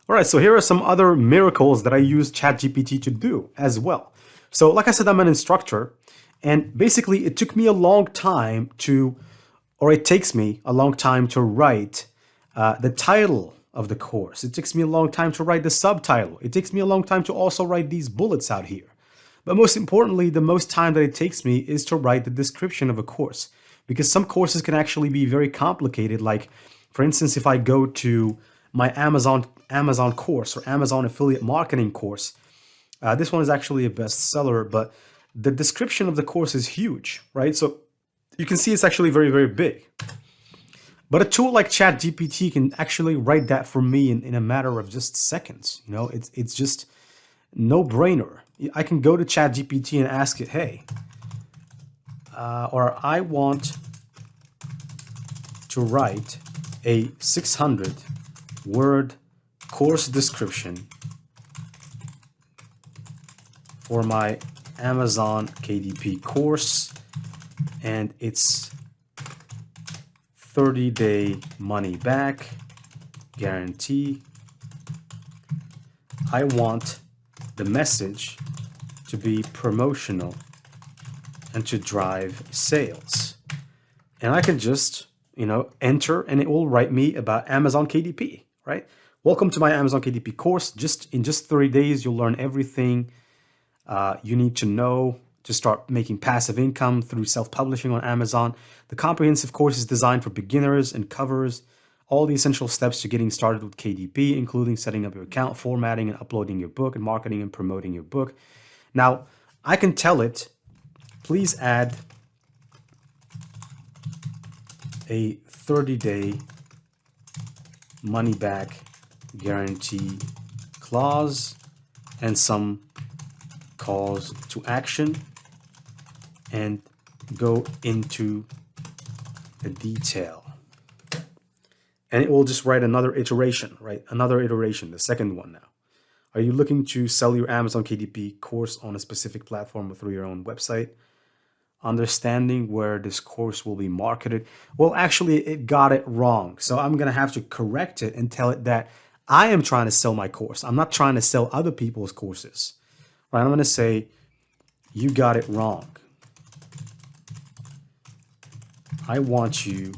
All right, so here are some other miracles that I use ChatGPT to do as well. So like I said, I'm an instructor, and basically it took me a long time to, or it takes me a long time to write the title of the course. It takes me a long time to write the subtitle. It takes me a long time to also write these bullets out here. But most importantly, the most time that it takes me is to write the description of a course, because some courses can actually be very complicated. Like, for instance, if I go to my Amazon course or Amazon affiliate marketing course, this one is actually a bestseller, but the description of the course is huge, right? So you can see it's actually very, very big. But a tool like ChatGPT can actually write that for me in a matter of just seconds. You know, it's just no brainer. I can go to ChatGPT and ask it, hey, or I want to write a 600 word course description for my Amazon KDP course, and it's 30-day money back guarantee. I want the message to be promotional and to drive sales. And I can just, enter, and it will write me about Amazon KDP, right? Welcome to my Amazon KDP course. In just 30 days, you'll learn everything you need to know to start making passive income through self-publishing on Amazon. The comprehensive course is designed for beginners and covers all the essential steps to getting started with KDP, including setting up your account, formatting and uploading your book, and marketing and promoting your book. Now, I can tell it, please add a 30-day money-back guarantee clause and some calls to action, and go into the detail. And it will just write another iteration, right? Another iteration, the second one now. Are you looking to sell your Amazon KDP course on a specific platform or through your own website? Understanding where this course will be marketed. Well, actually, it got it wrong. So I'm going to have to correct it and tell it that I am trying to sell my course. I'm not trying to sell other people's courses. Right? I'm going to say, you got it wrong. I want you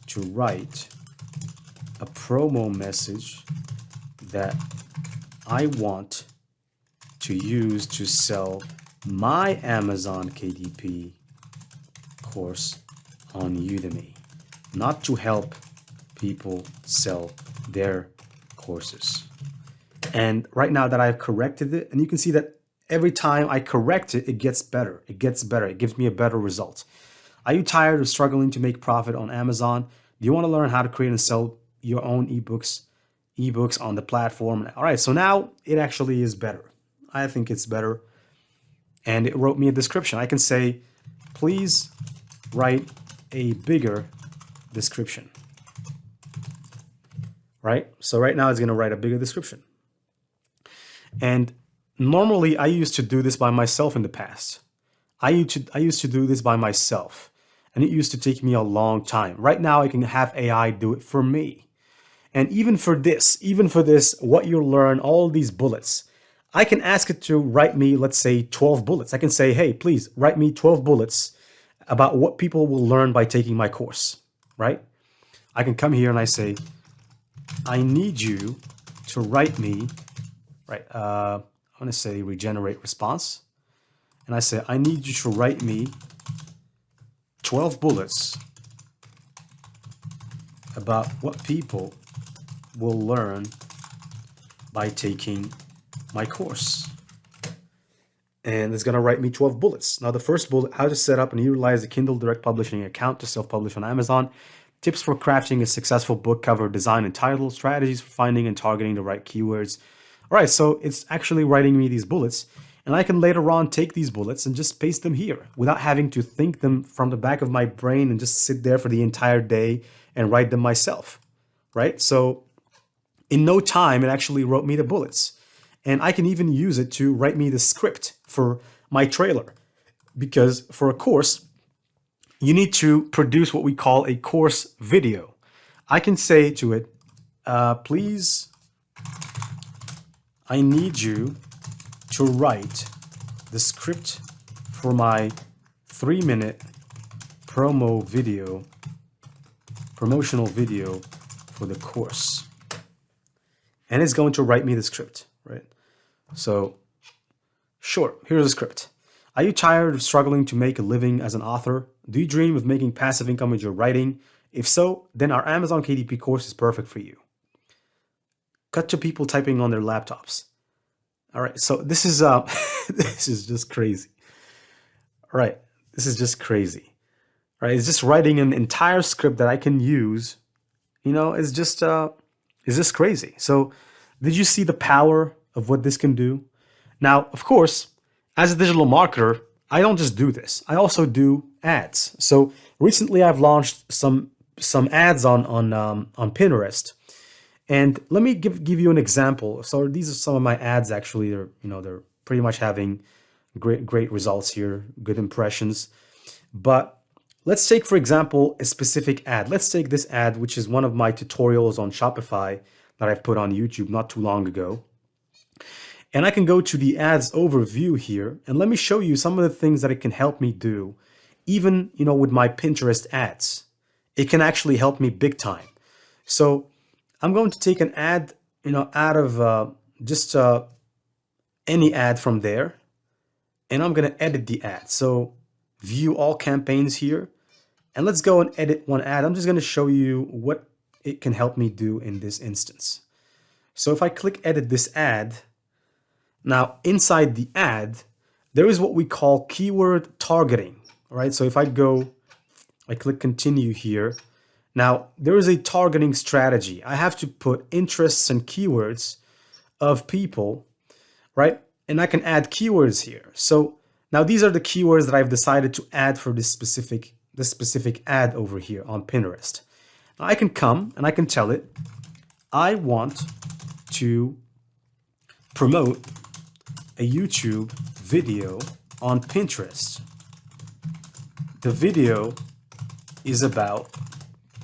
to write a promo message that I want to use to sell my Amazon KDP course on Udemy, not to help people sell their courses. And right now that I've corrected it, and you can see that every time I correct it, it gets better. It gets better. It gives me a better result. Are you tired of struggling to make profit on Amazon? Do you want to learn how to create and sell your own ebooks on the platform? All right, so now it actually is better. I think it's better. And it wrote me a description. I can say, please write a bigger description. Right? So right now it's going to write a bigger description. And normally I used to do this by myself in the past. I used to do this by myself, and it used to take me a long time. Right now I can have AI do it for me. And even for this, what you'll learn, all these bullets, I can ask it to write me, let's say 12 bullets. I can say, hey, please write me 12 bullets about what people will learn by taking my course, right? I can come here and I say, I need you to write me, right? I'm going to say regenerate response. And I say, I need you to write me 12 bullets about what people will learn by taking my course. And it's going to write me 12 bullets. Now, the first bullet, how to set up and utilize a Kindle Direct Publishing account to self-publish on Amazon. Tips for crafting a successful book cover design and title. Strategies for finding and targeting the right keywords. All right, so it's actually writing me these bullets. And I can later on take these bullets and just paste them here without having to think them from the back of my brain and just sit there for the entire day and write them myself, right? So in no time, it actually wrote me the bullets. And I can even use it to write me the script for my trailer. Because for a course, you need to produce what we call a course video. I can say to it, please I need you to write the script for my 3-minute promotional video for the course. And it's going to write me the script, right? So, sure, here's the script. Are you tired of struggling to make a living as an author? Do you dream of making passive income with your writing? If so, then our Amazon KDP course is perfect for you. Cut to people typing on their laptops. All right, so this is this is just crazy. All right, this is just crazy. All right, it's just writing an entire script that I can use. It's just crazy. So, did you see the power of what this can do? Now, of course, as a digital marketer, I don't just do this. I also do ads. So recently, I've launched some ads on Pinterest, and let me give you an example. So these are some of my ads. Actually, they're pretty much having great results here, good impressions. But let's take, for example, a specific ad. Let's take this ad, which is one of my tutorials on Shopify that I've put on YouTube not too long ago. And I can go to the ads overview here, and let me show you some of the things that it can help me do, even, with my Pinterest ads. It can actually help me big time. So I'm going to take an ad, out of just any ad from there, and I'm going to edit the ad. So view all campaigns here, and let's go and edit one ad. I'm just going to show you what it can help me do in this instance. So if I click edit this ad, now inside the ad, there is what we call keyword targeting, right? So if I click continue here. Now there is a targeting strategy. I have to put interests and keywords of people, right? And I can add keywords here. So now these are the keywords that I've decided to add for this specific ad over here on Pinterest. Now I can come and I can tell it, I want to promote a YouTube video on Pinterest. The video is about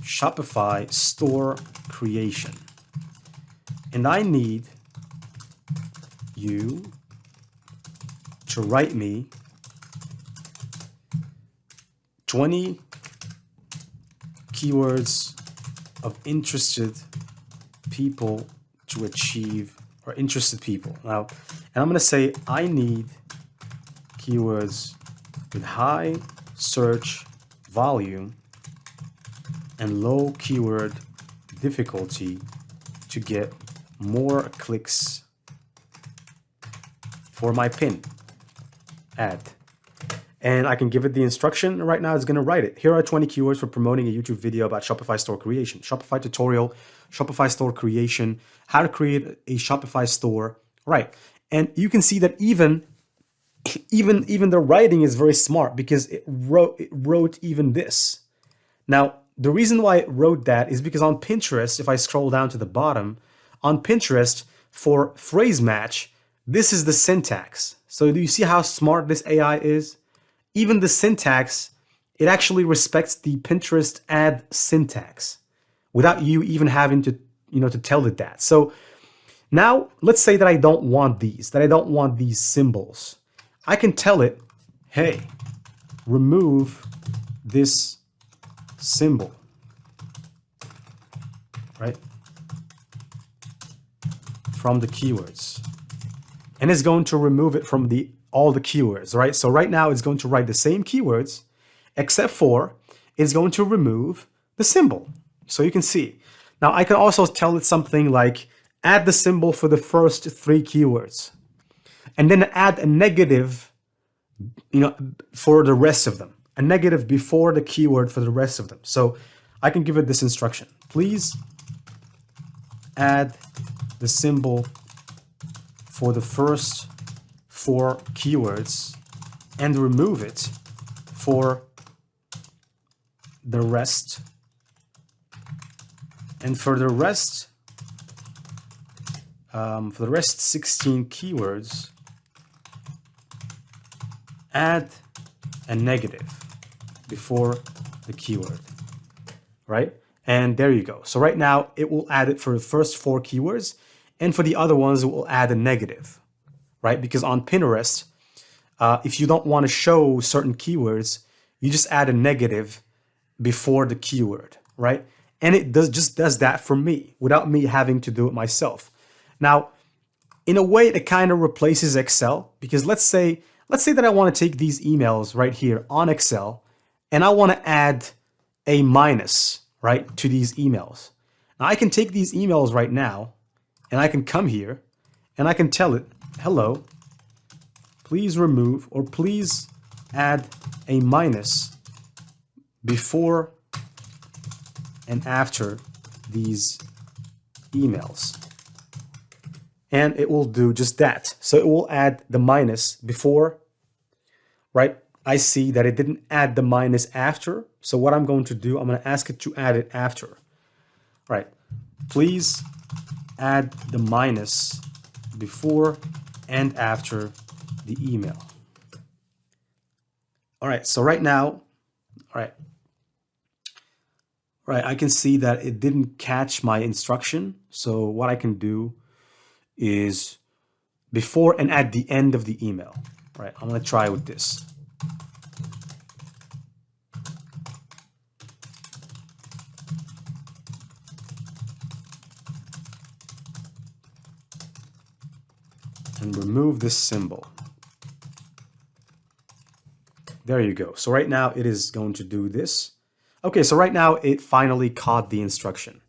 Shopify store creation. And I need you to write me 20 keywords of interested people to achieve, or interested people. Now, and I'm going to say I need keywords with high search volume and low keyword difficulty to get more clicks for my pin ad. And I can give it the instruction. Right now it's going to write it. Here are 20 keywords for promoting a YouTube video about Shopify store creation. Shopify tutorial, Shopify store creation, how to create a Shopify store. Right. And you can see that even the writing is very smart, because it wrote even this. Now, the reason why it wrote that is because on Pinterest, if I scroll down to the bottom, on Pinterest for phrase match, this is the syntax. So do you see how smart this AI is? Even the syntax, it actually respects the Pinterest ad syntax without you even having to, to tell it that. So now let's say that I don't want these symbols. I can tell it, hey, remove this symbol, right, from the keywords. And it's going to remove it from all the keywords, right? So right now it's going to write the same keywords, except for it's going to remove the symbol. So you can see. Now I can also tell it something like, add the symbol for the first 3 keywords, and then add a negative, for the rest of them. A negative before the keyword for the rest of them. So I can give it this instruction. Please add the symbol for the first 4 keywords and remove it for the rest. And for the rest 16 keywords, add a negative before the keyword, right? And there you go. So right now it will add it for the first 4 keywords, And for the other ones, it will add a negative, right? Because on Pinterest, if you don't want to show certain keywords, you just add a negative before the keyword, right? And it just does that for me without me having to do it myself. Now, in a way, it kind of replaces Excel, because let's say that I want to take these emails right here on Excel and I want to add a minus, right, to these emails. Now I can take these emails right now and I can come here and I can tell it, hello, please remove or please add a minus before and after these emails. And it will do just that. So it will add the minus before, right? I see that it didn't add the minus after. So what I'm going to do, I'm going to ask it to add it after, right? Please add the minus before and after the email. All right, so right now, all right, I can see that it didn't catch my instruction. So what I can do is before and at the end of the email. All right, I'm going to try with this. And remove this symbol. There you go. So right now it is going to do this. Okay, so right now it finally caught the instruction.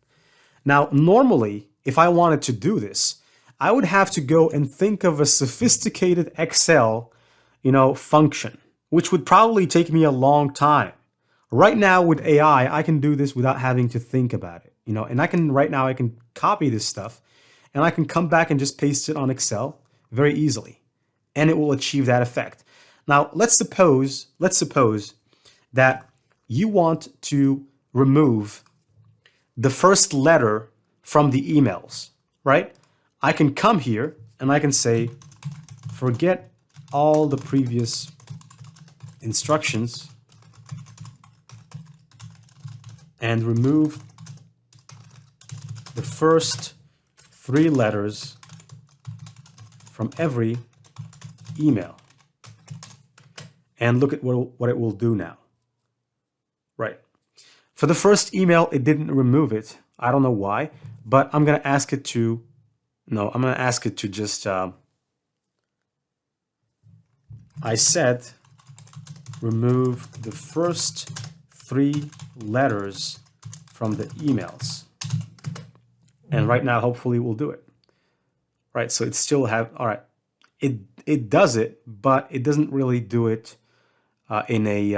Now, normally, if I wanted to do this, I would have to go and think of a sophisticated Excel, function, which would probably take me a long time. Right now with AI, I can do this without having to think about it, and I can copy this stuff and I can come back and just paste it on Excel very easily, and it will achieve that effect. Now, let's suppose that you want to remove the first letter from the emails, right? I can come here and I can say, forget all the previous instructions and remove the first 3 letters from every email. And look at what it will do now. Right. For the first email, it didn't remove it. I don't know why, but I'm going to ask it to, just, I said, remove the first 3 letters from the emails. And right now, hopefully it will do it. Right, so it still all right, it does it, but it doesn't really do it in a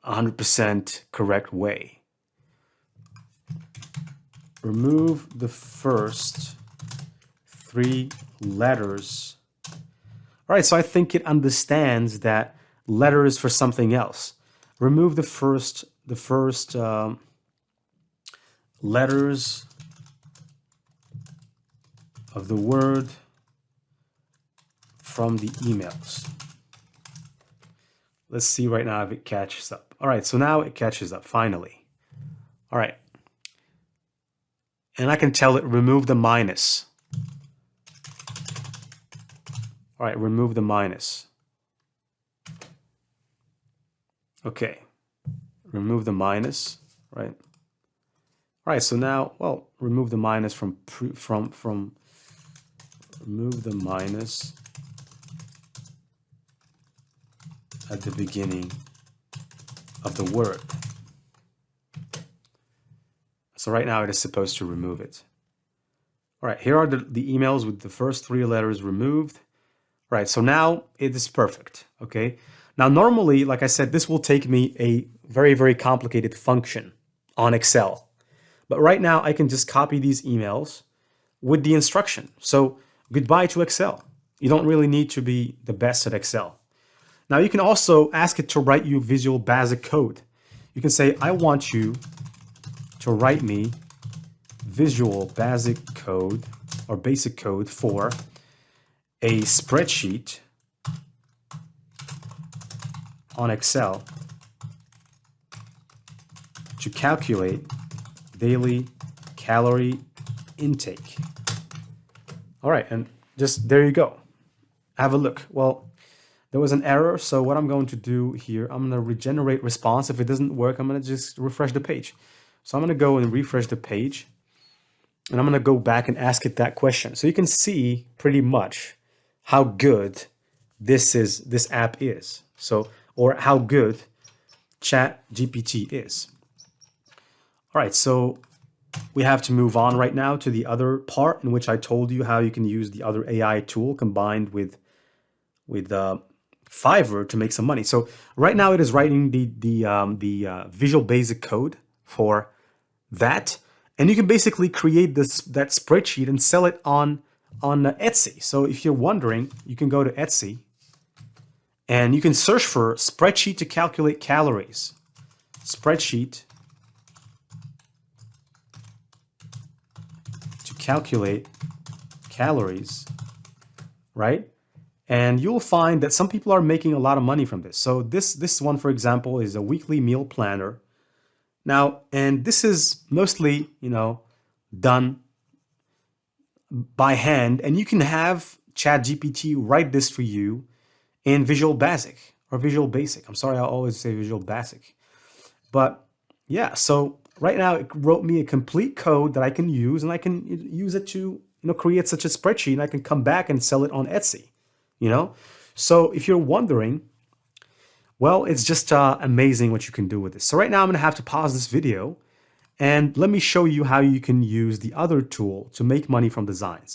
100% correct way. Remove the first 3 letters. All right, so I think it understands that letter is for something else. Remove the first letters of the word from the emails. Let's see right now if it catches up. All right, so now it catches up finally. All right. And I can tell it remove the minus. All right, remove the minus. Okay. Remove the minus, right? All right, so now, well, remove the minus from remove the minus at the beginning of the word. So right now it is supposed to remove it. All right, here are the emails with the first 3 letters removed. All right, so now it is perfect, okay? Now normally, like I said, this will take me a very, very complicated function on Excel. But right now I can just copy these emails with the instruction. So goodbye to Excel. You don't really need to be the best at Excel. Now you can also ask it to write you Visual Basic code. You can say, I want you to write me Visual Basic code or basic code for a spreadsheet on Excel to calculate daily calorie intake. All right, and just there you go. Have a look. Well, there was an error, so what I'm going to do here, I'm going to regenerate response. If it doesn't work, I'm going to just refresh the page. So I'm going to go and refresh the page, and I'm going to go back and ask it that question. So you can see pretty much how good this app is. So, or how good Chat GPT is. All right, so we have to move on right now to the other part in which I told you how you can use the other AI tool combined with Fiverr to make some money. So right now it is writing the Visual Basic code for that, and you can basically create that spreadsheet and sell it on Etsy. So if you're wondering, you can go to Etsy and you can search for spreadsheet to calculate calories. Spreadsheet to calculate calories, right? And you'll find that some people are making a lot of money from this. So this one, for example, is a weekly meal planner. Now, and this is mostly, done by hand, and you can have ChatGPT write this for you in Visual Basic or Visual Basic. I'm sorry, I always say Visual Basic. But yeah, so right now it wrote me a complete code that I can use, and I can use it to, create such a spreadsheet, and I can come back and sell it on Etsy, So if you're wondering, well, it's just amazing what you can do with this. So right now I'm gonna have to pause this video and let me show you how you can use the other tool to make money from designs.